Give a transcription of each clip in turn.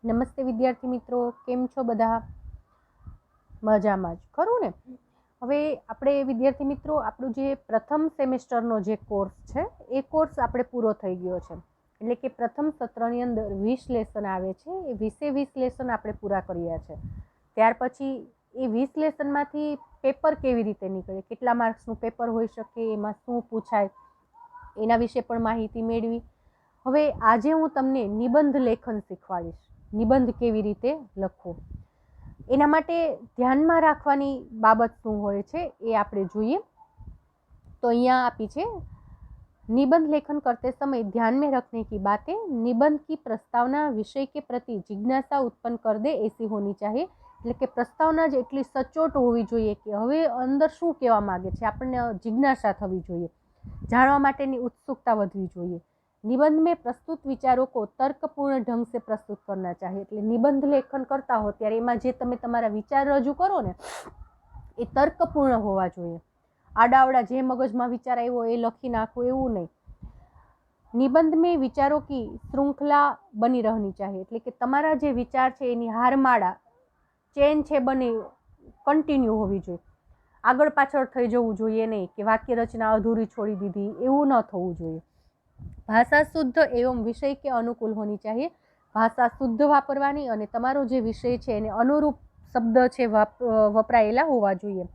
નમસ્તે વિદ્યાર્થી મિત્રો, કેમ છો બધા? મજામાં જ ખરું ને? હવે આપણે વિદ્યાર્થી મિત્રો આપણું જે પ્રથમ સેમેસ્ટરનો જે કોર્સ છે એ કોર્સ આપણે પૂરો થઈ ગયો છે. એટલે કે પ્રથમ સત્રની અંદર 20 લેસન આવે છે. એ 20 લેસન આપણે પૂરા કર્યા છે. ત્યાર પછી એ 20 લેસનમાંથી પેપર કેવી રીતે નીકળે, કેટલા માર્ક્સનું પેપર હોઈ શકે, એમાં શું પૂછાય, એના વિશે પણ માહિતી મેળવી. હવે આજે હું તમને નિબંધ લેખન શીખવાડીશ. નિબંધ કેવી રીતે લખવો, એના માટે ધ્યાનમાં રાખવાની બાબત શું હોય છે એ આપણે જોઈએ. તો અહીંયા આપી છે, निबंध लेखन करते समय ध्यान में रखने की बातें निबंध की प्रस्तावना विषय के प्रति जिज्ञासा उत्पन्न कर दे ऐसी होनी चाहिए. એટલે કે પ્રસ્તાવના જ એટલી સચોટ હોવી જોઈએ કે હવે અંદર શું કહેવા માંગે છે આપણને જિજ્ઞાસા થવી જોઈએ, જાણવા માટેની ઉત્સુકતા વધવી જોઈએ. निबंध में प्रस्तुत विचारों को तर्कपूर्ण ढंग से प्रस्तुत करना चाहिए. એટલે નિબંધ લેખન કરતા હો ત્યારે એમાં જે તમે તમારા વિચાર રજૂ કરો ને એ તર્કપૂર્ણ હોવા જોઈએ. आडावड़ा जे मगज में विचार आव्यो ए लखी नाखो एवं नहीं. निबंध में विचारों की श्रृंखला बनी रहनी चाहिए. એટલે કે તમારા જે વિચાર છે એની હારમાળા ચેન છે બની કન્ટિન્યુ હોવી જોઈએ. આગળ પાછળ થઈ જવું જોઈએ નહીં કે વાક્ય રચના અધૂરી છોડી દીધી, એવું ન થવું જોઈએ. ભાષા શુદ્ધ એवं વિષય કે અનુકૂળ હોની चाहिए. ભાષા શુદ્ધ વાપરવાની અને તમારો જે વિષય છે એને અનુરૂપ શબ્દ છે વપરાયેલા હોવા જોઈએ.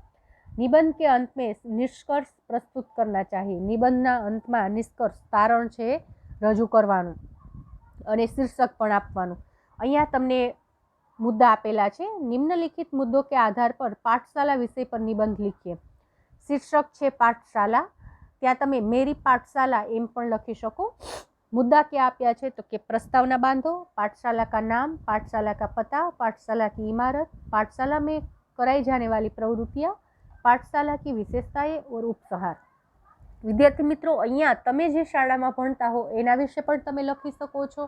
निबंध के अंत में निष्कर्ष प्रस्तुत करना चाहिए. निबंधना अंत में निष्कर्ष तारण છે રજૂ કરવાનું અને શીર્ષક પણ આપવાનું. અહીંયા તમને મુદ્દા આપેલા છે. નિમ્નલિખિત મુદ્દો के आधार पर पाठशाला विषय पर निबंध लिखिए. શીર્ષક છે પાઠશાલા, ત્યાં તમે मेरी पाठशाला એમ પણ લખી શકો. मुद्दा क्या આપ્યા છે તો કે प्रस्तावना बांधो, पाठशाला का नाम, पाठशाला का पता, पाठशाला की इमारत, पाठशाला में कराई जाने वाली प्रवृत्तियाँ, पाठशाला की विशेषताएं और उपसहार. विद्यार्थी मित्रों, अहींया तमे जे शाळामां भणता हो एना विषे पण तमे लखी शको छो.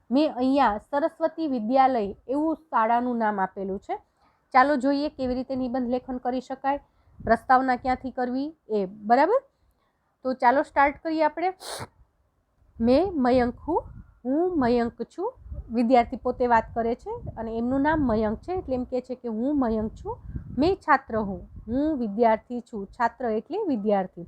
मैं अहींया सरस्वती विद्यालय एवुं शाळानुं नाम आपेलुं छे. चालो जोईए केवी रीते निबंध लेखन करी शकाय, प्रस्तावना क्यांथी करवी ए. बराबर, तो चालो स्टार्ट करीए आपणे. मैं मयंक हूँ, हूँ मयंक छूँ. विद्यार्थी पोते वात करे छे अने एमनुं नाम मयंक छे એટલે એમ કહે છે કે હું મયંક છું. मैं छात्र हूँ, हूँ विद्यार्थी छूँ. छात्र एटले विद्यार्थी.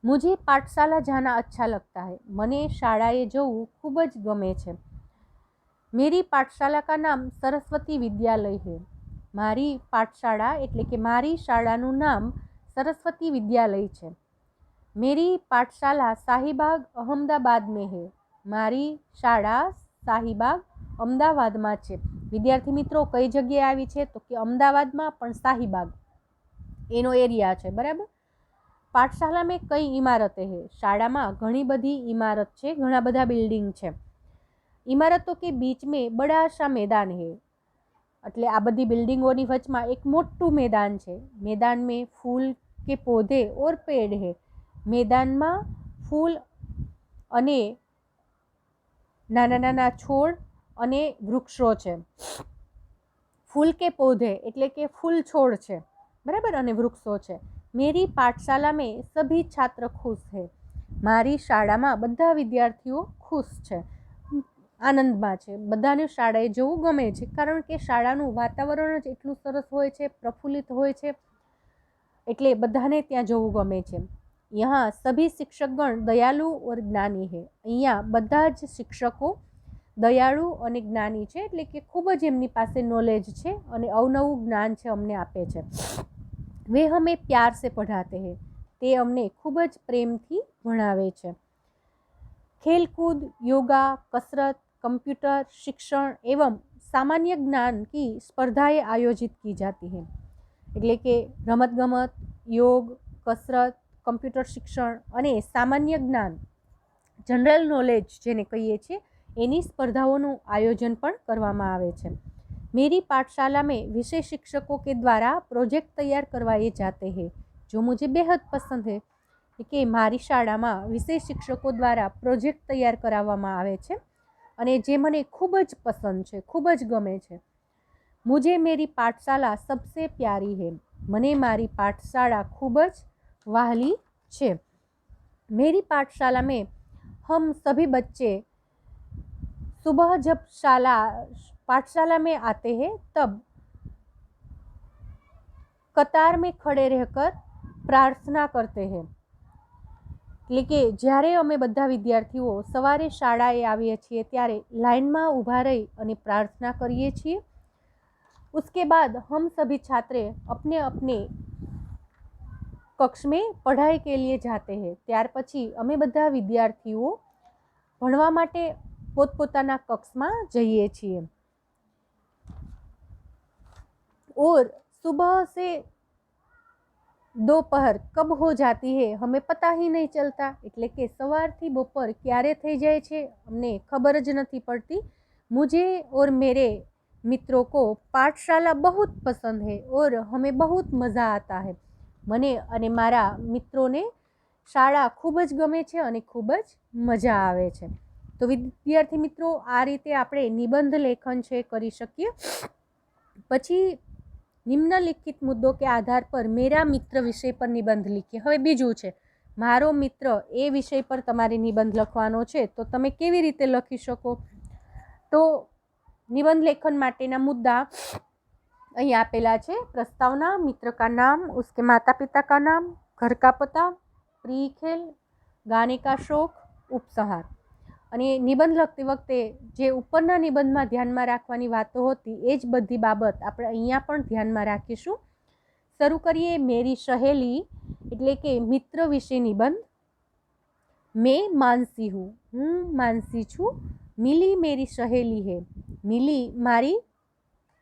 मुझे पाठशाला जाना अच्छा लगता है. मने शाळाए जवुं खूब ज गमे छे. मेरी पाठशाला का नाम सरस्वती विद्यालय है. मारी पाठशाला एटले के मारी शाळानुं नाम सरस्वती विद्यालय छे. मेरी पाठशाला शाहीबाग अहमदाबाद में है. मारी शाळा शाहीबाग अमदावादमां छे. विद्यार्थी मित्रों, कई जग्याए आवी छे तो कि अमदावादमां पण शाहीबाग एनो एरिया छे. बराबर. पाठशाला में कई इमारतें हैं. शाळा में घणी बधी इमारत है, घणा बधा बिल्डिंग है. इमारतों के बीच में बड़ा सा मैदान है. એટલે આ બધી બિલ્ડિંગોની વચમાં એક મોટું मैदान છે. मैदान में फूल के पौधे और पेड़ है. मैदान में फूल अने नाना नाना छोड़ अने वृक्षो छे. फूल के पौधे एटले के फूल छोड़ छे. बराबर, अने वृक्षो छे. मेरी पाठशाला में सभी छात्र खुश है. मारी शाळामां बधा विद्यार्थीओ खुश छे, आनंदमां छे. बधाने शाळाए जवुं गमे छे कारण के शाळानुं वातावरण ज एटलुं सरस होय छे, प्रफुल्लित होय छे, एटले बधाने त्यां जवुं गमे छे. यहाँ सभी शिक्षकगण दयालु और ज्ञानी है. अहींया बधा ज शिक्षको दयाळु अने ज्ञानी छे. एटले के खूब ज एमनी पासे नॉलेज छे अने अवनवुं ज्ञान छे अमने आपे छे. वे हमें प्यार से पढ़ाते हैं. ते अमने खूब ज प्रेमथी भणावे छे. खेलकूद, योगा, कसरत, कंप्यूटर शिक्षण एवं सामान्य ज्ञान की स्पर्धाएं आयोजित की जाती हैं. એટલે કે રમતગમત, યોગ, કસરત, કમ્પ્યુટર શિક્ષણ અને સામાન્ય જ્ઞાન, જનરલ નોલેજ જેને કહીએ છીએ, એની સ્પર્ધાઓનું આયોજન પણ કરવામાં આવે છે. मेरी पाठशाला में विषय शिक्षकों के द्वारा प्रोजेक्ट तैयार करवाए जाते हैं जो मुझे बेहद पसंद है. कि मारी शाळामां विषय शिक्षकों द्वारा प्रोजेक्ट तैयार कराववामां आवे छे અને જે મને ખૂબ જ પસંદ છે, ખૂબ જ ગમે છે. मुझे मेरी पाठशाला सबसे प्यारी है. मने मारी पाठशाला खूब ज वहाली छे. मेरी पाठशाला में हम सभी बच्चे सुबह जब पाठशाला में आते हैं तब कतार में खड़े रहकर प्रार्थना करते हैं। એટલે કે જ્યારે અમે બધા વિદ્યાર્થીઓ સવારે શાળાએ આવીએ છીએ ત્યારે લાઇનમાં ઊભા રહી અને પ્રાર્થના કરીએ છીએ। उसके बाद हम सभी छात्र अपने अपने कक्ष में पढ़ाई के लिए जाते हैं। ત્યાર પછી અમે બધા વિદ્યાર્થીઓ ભણવા માટે પોતપોતાના કક્ષમાં જઈએ છીએ। और सुबह से दोपहर कब हो जाती है हमें पता ही नहीं चलता। એટલે કે સવારથી બપોર ક્યારે થઈ જાય છે અમને ખબર જ નથી પડતી। मुझे और मेरे मित्रों को पाठशाला बहुत पसंद है और हमें बहुत मज़ा आता है। મને અને મારા મિત્રોને શાળા ખૂબ જ ગમે છે અને ખૂબ જ મજા આવે છે। તો વિદ્યાર્થી મિત્રો આ રીતે આપણે નિબંધ લેખન છે કરી શકીએ। પછી निम्नलिखित मुद्दों के आधार पर मेरा मित्र विषय पर निबंध लिखिए। हवे बीजू छे मारो मित्र ए विषय पर तमारे निबंध लखवानो छे तो तमे केवी रीते लखी शको। तो निबंध लेखन माटेना मुद्दा અહીં आपेला छे। प्रस्तावना, मित्र का नाम, उसके माता पिता का नाम, घर का पता, प्रिय खेल, गाने का शौक, उपसंहार। અને નિબંધ લખતી વખતે જે ઉપરના નિબંધમાં ધ્યાનમાં રાખવાની વાતો હતી એ જ બધી બાબત આપણે અહીંયા પણ ધ્યાનમાં રાખીશું। શરૂ કરીએ। મેરી સહેલી એટલે કે મિત્ર વિશે નિબંધ। मैं मानसी हूँ, હું માનસી છું। મિલી मेरी सहेली है, મિલી મારી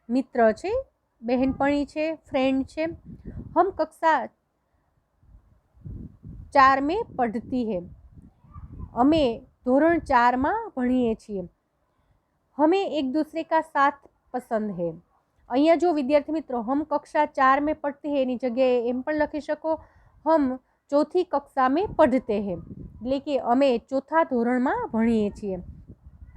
મિત્ર છે, બહેનપણી છે, ફ્રેન્ડ છે। हम कक्षा 4 में पढ़ती है, અમે ધોરણ 4 માં ભણીએ છીએ। हमें एक दूसरे का साथ पसंद है। અહીંયા જો વિદ્યાર્થી મિત્રો हम कक्षा 4 में पढ़ते हैं એની જગ્યાએ એમ પણ લખી શકો हम चौथी कक्षा में पढ़ते हैं એટલે કે અમે ચોથા ધોરણમાં ભણીએ છીએ।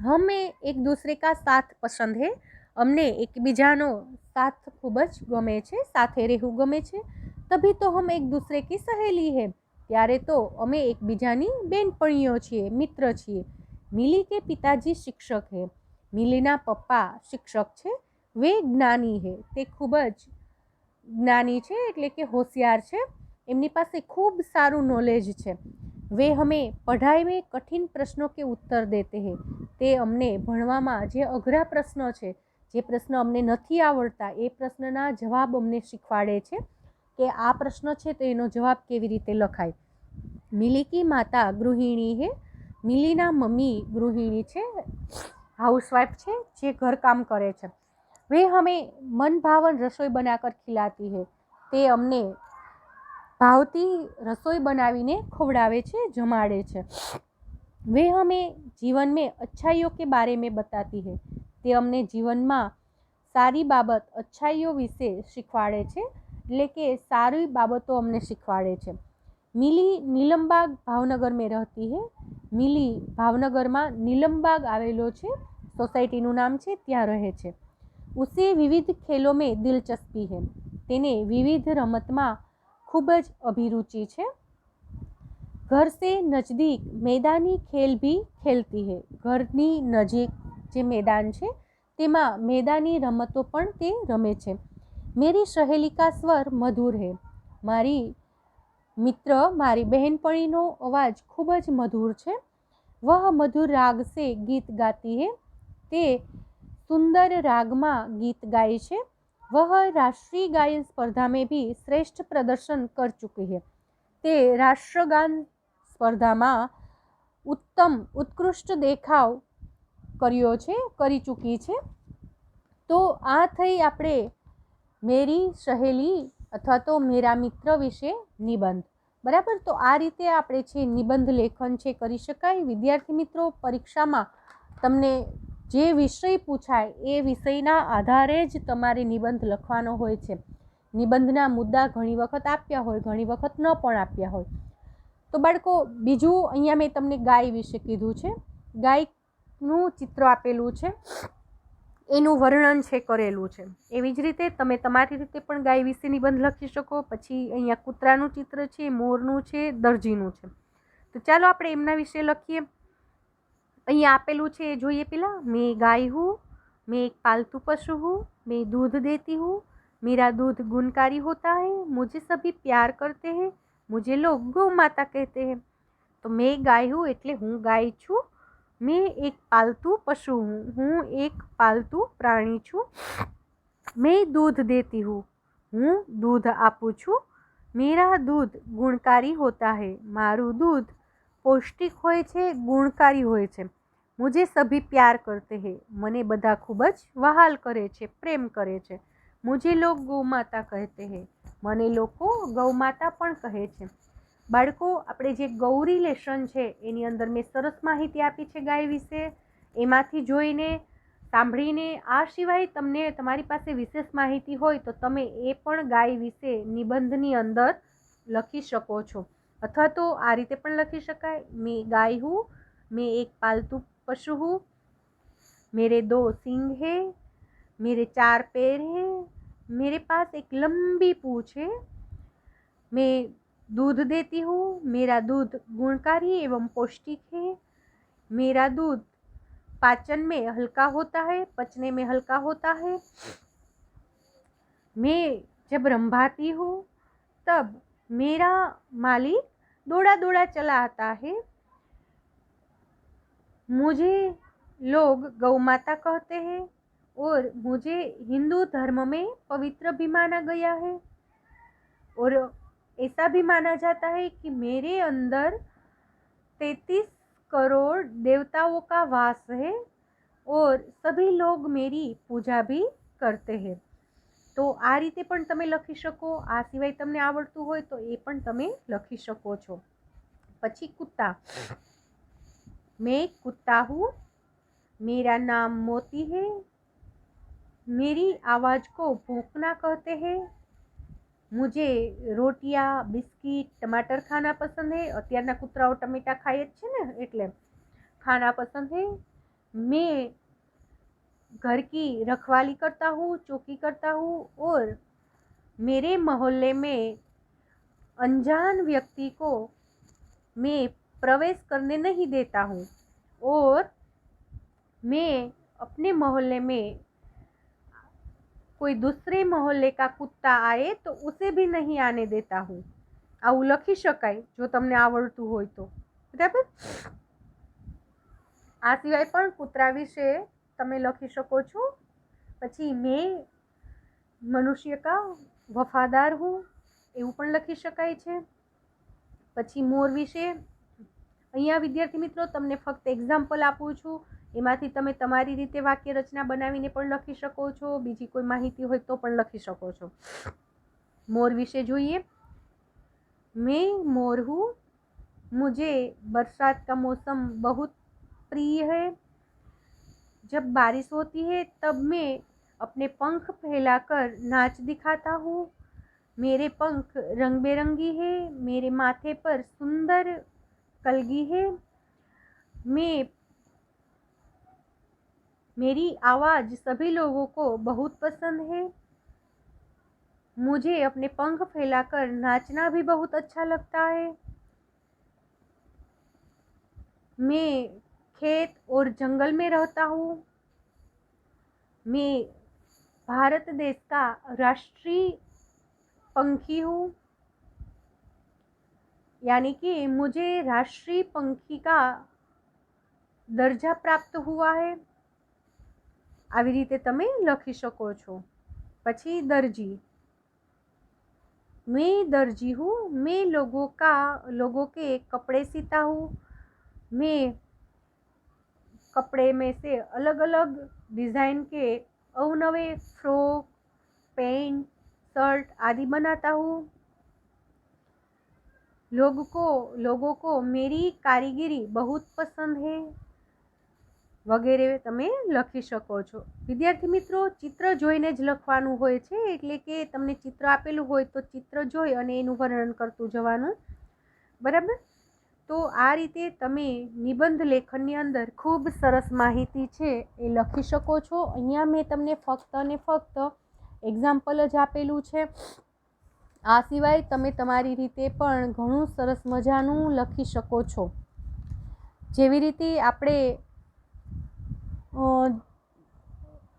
हमें एक दूसरे का साथ पसंद है, અમને એકબીજાનો સાથ ખૂબ જ ગમે છે, સાથે રહેવું ગમે છે। तभी तो हम एक दूसरे की सहेली है, ત્યારે તો અમે એકબીજાની બેનપણીઓ છીએ, મિત્ર છીએ। મિલી કે પિતાજી શિક્ષક હે, મિલીના પપ્પા શિક્ષક છે। વે જ્ઞાની હે, તે ખૂબ જ જ્ઞાની છે એટલે કે હોશિયાર છે, એમની પાસે ખૂબ સારું નોલેજ છે। વે હમે પઢાઈ में कठिन प्रश्नों के उत्तर देते हैं, તે અમને ભણવામાં જે અઘરા પ્રશ્નો છે, જે પ્રશ્ન અમને નથી આવડતા એ પ્રશ્નના જવાબ અમને શીખવાડે છે કે આ પ્રશ્ન છે તો એનો જવાબ કેવી રીતે લખાય। મિલી કી માતા ગૃહિણી હે, મિલીના મમ્મી ગૃહિણી છે, હાઉસવાઇફ છે જે ઘરકામ કરે છે। વે હમે મન ભાવન રસોઈ બનાકર ખિલાતી હે, તે અમને ભાવતી રસોઈ બનાવીને ખવડાવે છે, જમાડે છે। वे हमें जीवन में अच्छाइयों के बारे में बताती है, તે અમને જીવનમાં સારી બાબત अच्छाइयों વિશે શીખવાડે છે એટલે કે સારી બાબતો અમને શીખવાડે છે। મિલી નીલમબાગ ભાવનગર में रहती है, મિલી ભાવનગરમાં નીલમબાગ આવેલો છે, સોસાયટીનું નામ છે, ત્યાં રહે છે। ઉસે વિવિધ ખેલો में दिलचस्पी है, તેને વિવિધ રમતમાં ખૂબ જ અભિરુચિ છે। घर से नज़दीक मैदानी खेल भी खेलती है, ઘરની નજીક જે मैदान છે તેમાં मैदानी રમતો પણ તે રમે છે। मेरी सहेली का स्वर मधुर है, મારી મિત્ર મારી બહેનપણીનો અવાજ ખૂબ જ મધુર છે। वह मधुर राग से गीत गाती है, તે સુંદર રાગમાં ગીત ગાય છે। वह राष्ट्रीय गायन स्पर्धा में भी श्रेष्ठ प्रदर्शन कर चुकी है, તે રાષ્ટ્રગાન સ્પર્ધામાં उत्कृष्ट દેખાવ કર્યો છે, કરી ચૂકી છે। તો આ થઈ આપણે મેરી સહેલી અથવા તો મેરા મિત્ર વિશે નિબંધ। બરાબર, તો આ રીતે આપણે છે નિબંધ લેખન છે કરી શકાય। વિદ્યાર્થી મિત્રો પરીક્ષામાં તમને જે વિષય પૂછાય એ વિષયના આધારે જ તમારે નિબંધ લખવાનો હોય છે। નિબંધના મુદ્દા ઘણી વખત આપ્યા હોય, ઘણી વખત ન પણ આપ્યા હોય। તો બાળકો બીજું અહીંયા મેં તમને ગાય વિશે કીધું છે, ગાયનું ચિત્ર આપેલું છે, એનું વર્ણન છે કરેલું છે। એવી જ રીતે તમે તમારી રીતે પણ ગાય વિશે નિબંધ લખી શકો। પછી અહીંયા કૂતરાનું ચિત્ર છે, મોરનું છે, દરજીનું છે। તો ચાલો આપણે એમના વિશે લખીએ। અહીંયા આપેલું છે એ જોઈએ પેલા, મેં गाय हूँ, मैं एक पालतू पशु हूँ, मैं दूध देती हूँ, मेरा दूध गुणकारी होता है, मुझे सभी प्यार करते हैं, मुझे लोग गौ माता कहते हैं। तो मैं गाय हूँ એટલે હું ગાય છું, मैं एक पालतू पशु हूँ, હું એક પાલતુ પ્રાણી છું, मैं दूध देती हूँ, હું દૂધ આપું છું, मेरा दूध गुणकारी होता है, મારું દૂધ પૌષ્ટિક હોય છે, ગુણકારી હોય છે, मुझे सभी प्यार करते हैं, મને બધા ખૂબ જ વહાલ કરે છે, પ્રેમ કરે છે, मुझे लोग गौ माता कहते हैं, મને લોકો ગૌ માતા પણ કહે છે। બાળકો, આપણે જે ગૌરી લેસન છે એની અંદર મેં સરસ માહિતી આપી છે ગાય વિશે, એમાંથી જોઈને સાંભળીને, આ સિવાય તમને તમારી પાસે વિશેષ માહિતી હોય તો તમે એ પણ ગાય વિશે નિબંધની અંદર લખી શકો છો, અથવા તો આ રીતે પણ લખી શકાય, મેં गाय हूँ, मैं एक पालतू पशु हूँ, मेरे 2 सींग है, मेरे 4 पैर हैं, मेरे पास एक लंबी पूँछ है, मैं दूध देती हूँ, मेरा दूध गुणकारी एवं पौष्टिक है, मेरा दूध पाचन में हल्का होता है, पचने में हल्का होता है, मैं जब रंभाती हूँ तब मेरा मालिक दौड़ा दौड़ा चला आता है, मुझे लोग गौ माता कहते हैं और मुझे हिंदू धर्म में पवित्र भी माना गया है, और ऐसा भी माना जाता है कि मेरे अंदर 33 करोड़ देवताओं का वास है और सभी लोग मेरी पूजा भी करते हैं। तो आ रीते पण तमे लखी शको, आ सिवाय तमने आवडतुं होय तो ए पण तमे लखी शको छो। पछी कुत्ता, मैं कुत्ता हूँ, मेरा नाम मोती है, मेरी आवाज़ को भौंकना कहते हैं, मुझे रोटियाँ, बिस्किट, टमाटर खाना पसंद है, अत्याરના કૂતરાઓ ટમેટા ખાય જ છે ને એટલે खाना पसंद है, मैं घर की रखवाली करता हूँ, चौकी करता हूँ, और मेरे मोहल्ले में अनजान व्यक्ति को मैं प्रवेश करने नहीं देता हूँ, और मैं अपने मोहल्ले में कोई दूसरे मोहल्ले का कुत्ता आए तो उसे भी नहीं आने देता हूँ। આવું લખી શકાય જો તમને આવડતું હોય તો, બરાબર। આ સિવાય પણ કૂતરા વિશે તમે લખી શકો છો। પછી મેં મનુષ્ય કા વફાદાર હું, એવું પણ લખી શકાય છે। પછી મોર વિશે, અહીંયા વિદ્યાર્થી મિત્રો તમને ફક્ત એક્ઝામ્પલ આપું છું, એમાંથી તમે તમારી રીતે વાક્ય રચના બનાવીને પણ લખી શકો છો, બીજી કોઈ માહિતી હોય તો પણ લખી શકો છો। મોર વિશે જોઈએ, मैं मोर हूँ, मुझे बरसात का मौसम बहुत प्रिय है, जब बारिश होती है तब मैं अपने पंख फैलाकर नाच दिखाता हूँ, मेरे पंख रंग बिरंगी है, मेरे माथे पर सुंदर कलगी है, मेरी आवाज़ सभी लोगों को बहुत पसंद है, मुझे अपने पंख फैलाकर नाचना भी बहुत अच्छा लगता है, मैं खेत और जंगल में रहता हूँ, मैं भारत देश का राष्ट्रीय पंखी हूँ, यानी कि मुझे राष्ट्रीय पंखी का दर्जा प्राप्त हुआ है। આવી રીતે તમે લખી શકો છો। પછી દરજી, मैं दर्जी हूँ, मैं लोगों के कपड़े सीता हूँ, मैं कपड़े में से अलग अलग डिज़ाइन के अवनवे फ्रॉक, पैंट, शर्ट आदि बनाता हूँ, लोगों को मेरी कारीगरी बहुत पसंद है, વગેરે તમે લખી શકો છો। વિદ્યાર્થી મિત્રો, ચિત્ર જોઈને જ લખવાનું હોય છે, એટલે કે તમને ચિત્ર આપેલું હોય તો ચિત્ર જોઈ અને એનું વર્ણન કરતું જવાનું, બરાબર। તો આ રીતે તમે નિબંધ લેખનની અંદર ખૂબ સરસ માહિતી છે એ લખી શકો છો। અહીંયા મેં તમને ફક્ત અને ફક્ત એક્ઝામ્પલ જ આપેલું છે, આ સિવાય તમે તમારી રીતે પણ ઘણું સરસ મજાનું લખી શકો છો। જેવી રીતે આપણે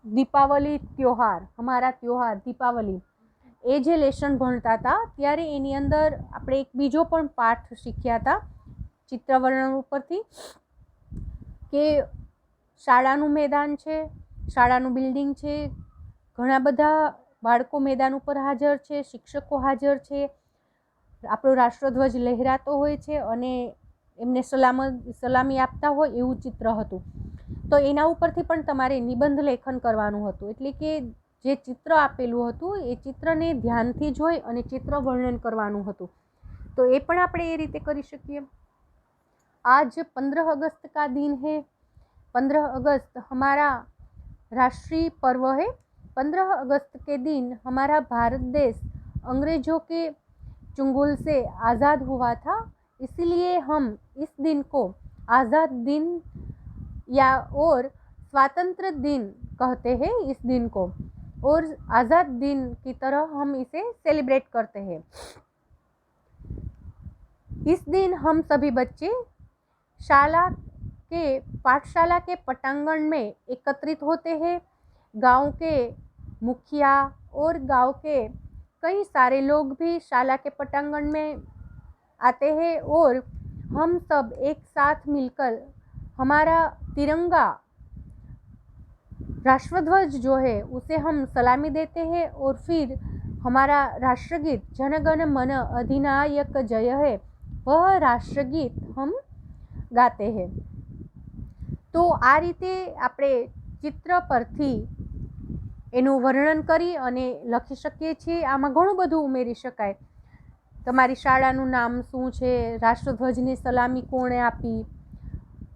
દીપાવલી ત્યોહાર, હમારા ત્યોહાર દીપાવલી, એ જે લેસન ભણતા હતા ત્યારે એની અંદર આપણે એક બીજો પણ પાઠ શીખ્યા હતા ચિત્રવર્ણન ઉપરથી, કે શાળાનું મેદાન છે, શાળાનું બિલ્ડિંગ છે, ઘણા બધા બાળકો મેદાન ઉપર હાજર છે, શિક્ષકો હાજર છે, આપણો રાષ્ટ્રધ્વજ લહેરાતો હોય છે અને એમને સલામી આપતા હોય એવું ચિત્ર હતું. તો એના ઉપરથી પણ તમારે નિબંધ લેખન કરવાનું હતું. એટલે કે જે ચિત્ર આપેલું હતું એ ચિત્રને ધ્યાનથી જોઈ અને ચિત્ર વર્ણન કરવાનું હતું. તો એ પણ આપણે એ રીતે કરી શકીએ. आज 15 अगस्त का दिन है. 15 अगस्त हमारा राष्ट्रीय पर्व है. 15 अगस्त के दिन हमारा भारत देश अंग्रेजों के चुंगल से आज़ाद हुआ था. इसलिए हम इस दिन को आज़ाद दिन या और स्वातंत्र दिन कहते हैं. इस दिन को और आज़ाद दिन की तरह हम इसे सेलिब्रेट करते हैं. इस दिन हम सभी बच्चे पाठशाला के पटांगण में एकत्रित होते हैं. गांव के मुखिया और गांव के कई सारे लोग भी शाला के पटांगण में आते हैं और हम सब एक साथ मिलकर हमारा तिरंगा राष्ट्रध्वज जो है उसे हम सलामी देते हैं और फिर हमारा राष्ट्रगीत जन गण मन अधिनायक जय है वह राष्ट्रगीत हम गाते हैं. તો આ રીતે આપણે ચિત્ર પરથી એનું વર્ણન કરી અને લખી શકીએ છીએ. આમાં ઘણું બધું ઉમેરી શકાય. તમારી શાળાનું નામ શું છે, રાષ્ટ્રધ્વજની સલામી કોણે આપી,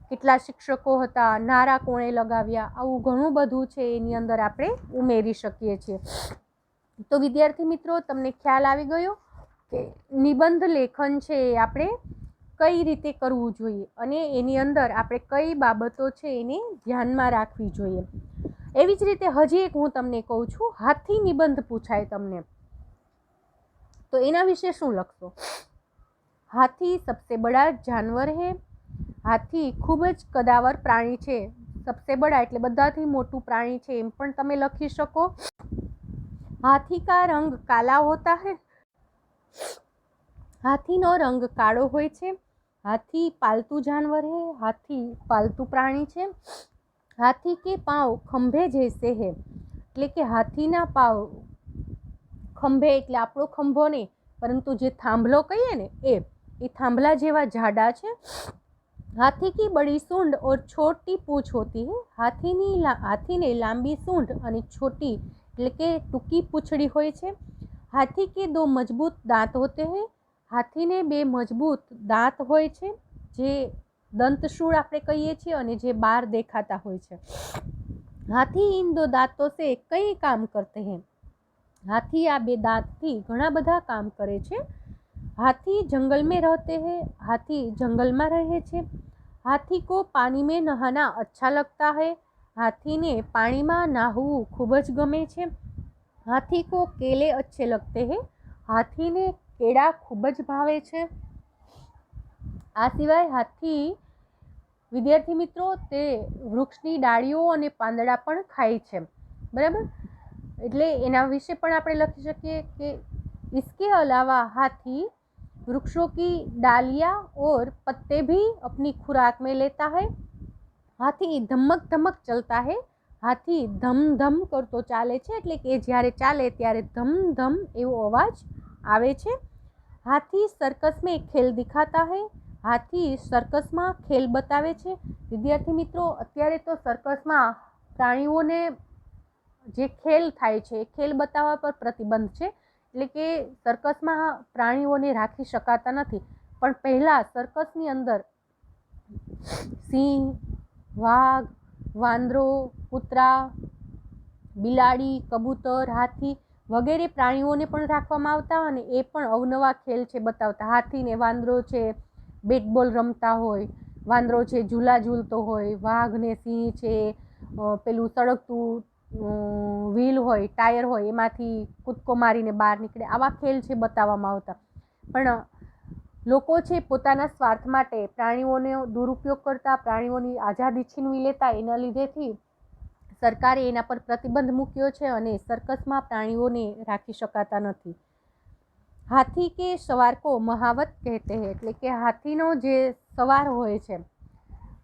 કેટલા શિક્ષકો હતા, નારા કોણે લગાવ્યા, આવું ઘણું બધું છે એની અંદર આપણે ઉમેરી શકીએ છીએ. તો વિદ્યાર્થી મિત્રો, તમને ખ્યાલ આવી ગયો કે નિબંધ લેખન છે એ આપણે કઈ રીતે કરવું જોઈએ અને એની અંદર આપણે કઈ બાબતો છે એને ધ્યાનમાં રાખવી જોઈએ. એવી જ રીતે હજી એક હું તમને કહું છું, હાથી નિબંધ પૂછાય તમને તો એના વિશે શું લખશો? હાથી સબસે બડા જાનવર હે. હાથી ખૂબ જ કદાવર પ્રાણી છે. સબસે બડા એટલે બધાથી મોટું પ્રાણી છે એમ પણ તમે લખી શકો. હાથી કા રંગ કાલા હોતા હૈ. હાથીનો રંગ કાળો હોય છે. હાથી પાલતુ જાનવર है. હાથી પાલતુ પ્રાણી છે. હાથી કે પાँव ખંભે જૈસે है. એટલે કે હાથીના પાવ, ખંભે એટલે આપણો ખંભો નહીં પરંતુ જે થાંભલો કહીએ ને એ થાંભલા જેવા જાડા છે. હાથી કી બડી સૂંઢ और छोटी पूंछ होती है. હાથીને લાંબી સૂંઢ અને છોટી એટલે કે ટૂંકી પૂંછડી હોય છે. હાથી કે દો મજબૂત દાંત હોતે हैं. હાથીને બે મજબૂત દાંત હોય છે, જે દંતશૂળ આપણે કહીએ છીએ અને જે બહાર દેખાતા હોય છે. હાથી इन दो दांतों से कई काम करते हैं. હાથી આ બે દાંતથી ઘણા બધા કામ કરે છે. હાથી જંગલ में रहते हैं. હાથી જંગલમાં રહે છે. હાથી को पानी में नहाना अच्छा लगता है. હાથીને પાણીમાં નાહવું ખૂબ જ ગમે છે. હાથી को केले अच्छे लगते हैं. હાથીને કેળા ખૂબ જ ભાવે છે. આ સિવાય હાથી, વિદ્યાર્થી મિત્રો, તે વૃક્ષની ડાળીઓ અને પાંદડા પણ ખાય છે. બરાબર? એટલે એના વિશે પણ આપણે લખી શકીએ કે इसके अलावा हाथी वृक्षों की डालियाँ और पत्ते भी अपनी खुराक में लेता है. हाथी धमक धमक चलता है. હાથી ધમ ધમ કરતો ચાલે છે, એટલે કે જ્યારે ચાલે ત્યારે ધમ ધમ એવો અવાજ આવે છે. હાથી સર્કસ મેં ખેલ દિખાતા હૈ. હાથી સર્કસમાં ખેલ બતાવે છે. વિદ્યાર્થી મિત્રો, અત્યારે તો સર્કસમાં પ્રાણીઓને જે ખેલ થાય છે એ ખેલ બતાવવા પર પ્રતિબંધ છે. એટલે કે સર્કસમાં પ્રાણીઓને રાખી શકાતા નથી. પણ પહેલાં સર્કસની અંદર સિંહ, વાઘ, વાંદરો, કૂતરા, બિલાડી, કબૂતર, હાથી વગેરે પ્રાણીઓને પણ રાખવામાં આવતા અને એ પણ અવનવા ખેલ છે બતાવતા. હાથીને વાંદરો છે બેટબોલ રમતા હોય, વાંદરો છે ઝૂલા ઝૂલતો હોય, વાઘને સિંહ છે પેલું સળગતું વ્હીલ હોય, ટાયર હોય એમાંથી કૂદકો મારીને બહાર નીકળે, આવા ખેલ છે બતાવવામાં આવતા. પણ લોકો છે પોતાના સ્વાર્થ માટે પ્રાણીઓને દુરુપયોગ કરતા, પ્રાણીઓની આઝાદી છીનવી લેતા. એના લીધેથી સરકારે એના પર પ્રતિબંધ મૂક્યો છે અને સર્કસમાં પ્રાણીઓને રાખી શકાતા નથી. હાથી કે સવાર કો મહાવત કહેતે હૈ, એટલે કે હાથીનો જે સવાર હોય છે,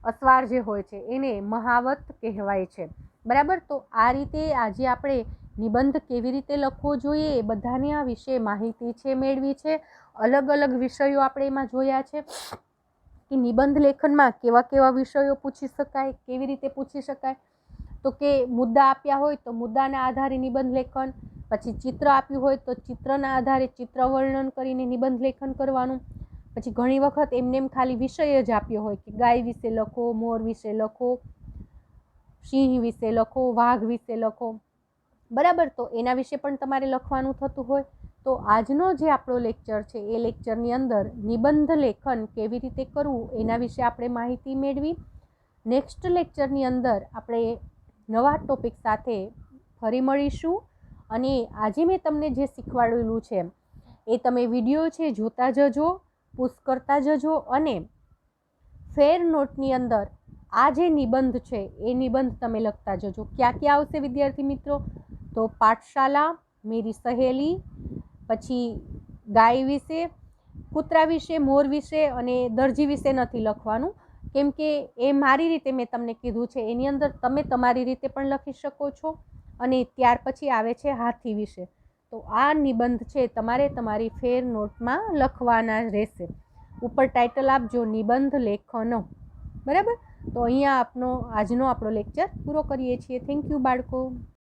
અસવાર જે હોય છે એને મહાવત કહેવાય છે. બરાબર. તો આ રીતે આજે આપણે નિબંધ કેવી રીતે લખવો જોઈએ એ બધાની આ વિશે માહિતી છે મેળવી છે. અલગ અલગ વિષયો આપણે એમાં જોયા છે કે નિબંધ લેખનમાં કેવા કેવા વિષયો પૂછી શકાય, કેવી રીતે પૂછી શકાય. તો કે મુદ્દા આપ્યા હોય તો મુદ્દાના આધારે નિબંધ લેખન, પછી ચિત્ર આપ્યું હોય તો ચિત્રના આધારે ચિત્ર વર્ણન કરીને નિબંધ લેખન કરવાનું. પછી ઘણી વખત એમને એમ ખાલી વિષય જ આપ્યો હોય કે ગાય વિશે લખો, મોર વિશે લખો, સિંહ વિશે લખો, વાઘ વિશે લખો. બરાબર. તો એના વિશે પણ તમારે લખવાનું થતું હોય. તો આજનો જે આપણો લેક્ચર છે એ લેક્ચરની અંદર નિબંધ લેખન કેવી રીતે કરવું એના વિશે આપણે માહિતી મેળવી. નેક્સ્ટ લેક્ચરની અંદર આપણે નવા ટોપિક સાથે ફરી મળીશું. અને આજે મેં તમને જે શીખવાડેલું છે એ તમે વિડીયો છે જોતા જજો, પુશ કરતા જજો અને ફેર નોટની અંદર આ જે નિબંધ છે એ નિબંધ તમે લખતા જજો. ક્યાં ક્યાં આવશે વિદ્યાર્થી મિત્રો? તો પાઠશાલા, મેરી સહેલી, પછી ગાય વિશે, કૂતરા વિશે, મોર વિશે અને દરજી વિશે નથી લખવાનું, કેમ કે એ મારી રીતે મેં તમને કીધું છે. એની અંદર તમે તમારી રીતે પણ લખી શકો છો. અને ત્યાર પછી આવે છે હાથી વિશે. તો આ નિબંધ છે તમારે તમારી ફેર નોટમાં લખવાના રહેશે. ઉપર ટાઇટલ આપજો નિબંધ લેખનો. બરાબર. તો અહીંયા આજનો આપણો લેક્ચર પૂરો કરીએ છીએ. થેન્ક યુ બાળકો.